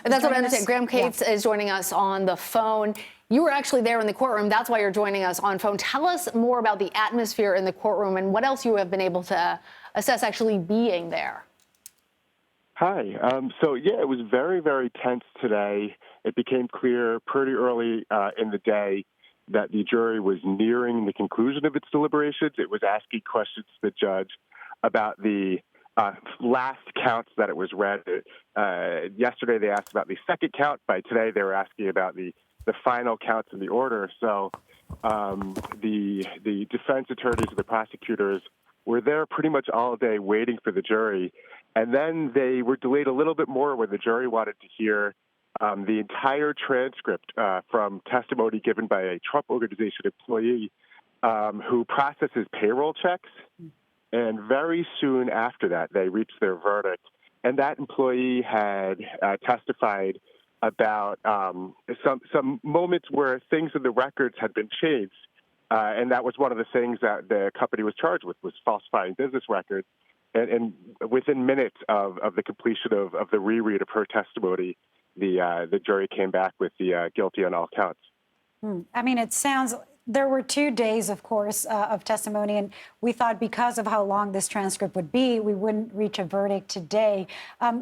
That's what I understand. Graham Cates is joining us on the phone. You were actually there in the courtroom. That's why you're joining us on phone. Tell us more about the atmosphere in the courtroom and what else you have been able to assess actually being there. Hi. It was very, very tense today. It became clear pretty early in the day that the jury was nearing the conclusion of its deliberations. It was asking questions to the judge about the last counts that it was read. Yesterday they asked about the second count. By today they were asking about the final counts in the order. So the defense attorneys and the prosecutors were there pretty much all day waiting for the jury. And then they were delayed a little bit more when the jury wanted to hear the entire transcript from testimony given by a Trump Organization employee who processes payroll checks. And very soon after that, they reached their verdict. And that employee had testified about some moments where things in the records had been changed. And that was one of the things that the company was charged with, was falsifying business records. And within minutes of the completion of the reread of her testimony, the jury came back with the guilty on all counts. I mean, it sounds... There were 2 days, of course, of testimony, and we thought because of how long this transcript would be, we wouldn't reach a verdict today.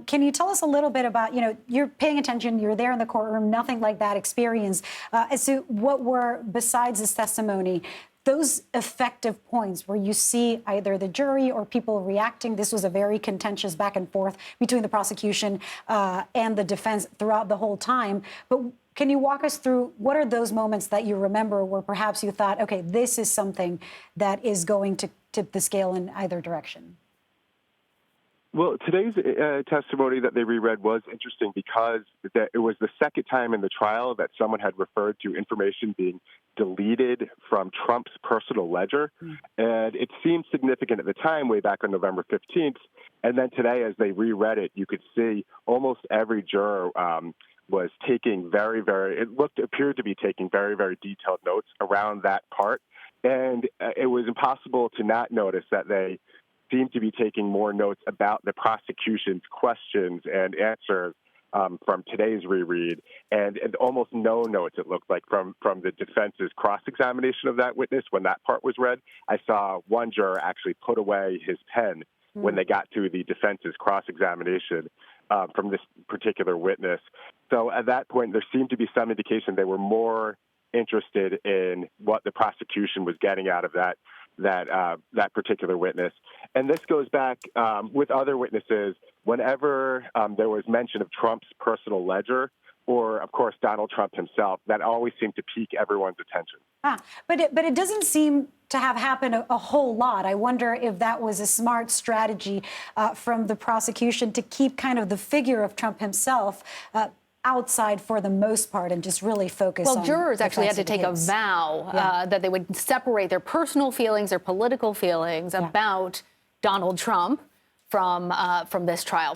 Can you tell us a little bit about, you're paying attention, you're there in the courtroom, nothing like that experience, as to what were, besides this testimony, those effective points where you see either the jury or people reacting? This was a very contentious back and forth between the prosecution and the defense throughout the whole time. But can you walk us through what are those moments that you remember where perhaps you thought, okay, this is something that is going to tip the scale in either direction? Well, today's testimony that they reread was interesting because it was the second time in the trial that someone had referred to information being deleted from Trump's personal ledger. And it seemed significant at the time, way back on November 15th. And then today, as they reread it, you could see almost every juror was taking appeared to be taking very, very detailed notes around that part. And it was impossible to not notice that they seemed to be taking more notes about the prosecution's questions and answers from today's reread, and almost no notes, it looked like, from the defense's cross-examination of that witness when that part was read. I saw one juror actually put away his pen when they got to the defense's cross-examination from this particular witness. So at that point, there seemed to be some indication they were more interested in what the prosecution was getting out of that particular witness. And this goes back with other witnesses. Whenever there was mention of Trump's personal ledger, or, of course, Donald Trump himself, that always seemed to pique everyone's attention. But it doesn't seem to have happened a whole lot. I wonder if that was a smart strategy from the prosecution to keep kind of the figure of Trump himself outside for the most part and just really focus on... Well, jurors actually had to take a vow that they would separate their personal feelings, their political feelings about Donald Trump from this trial.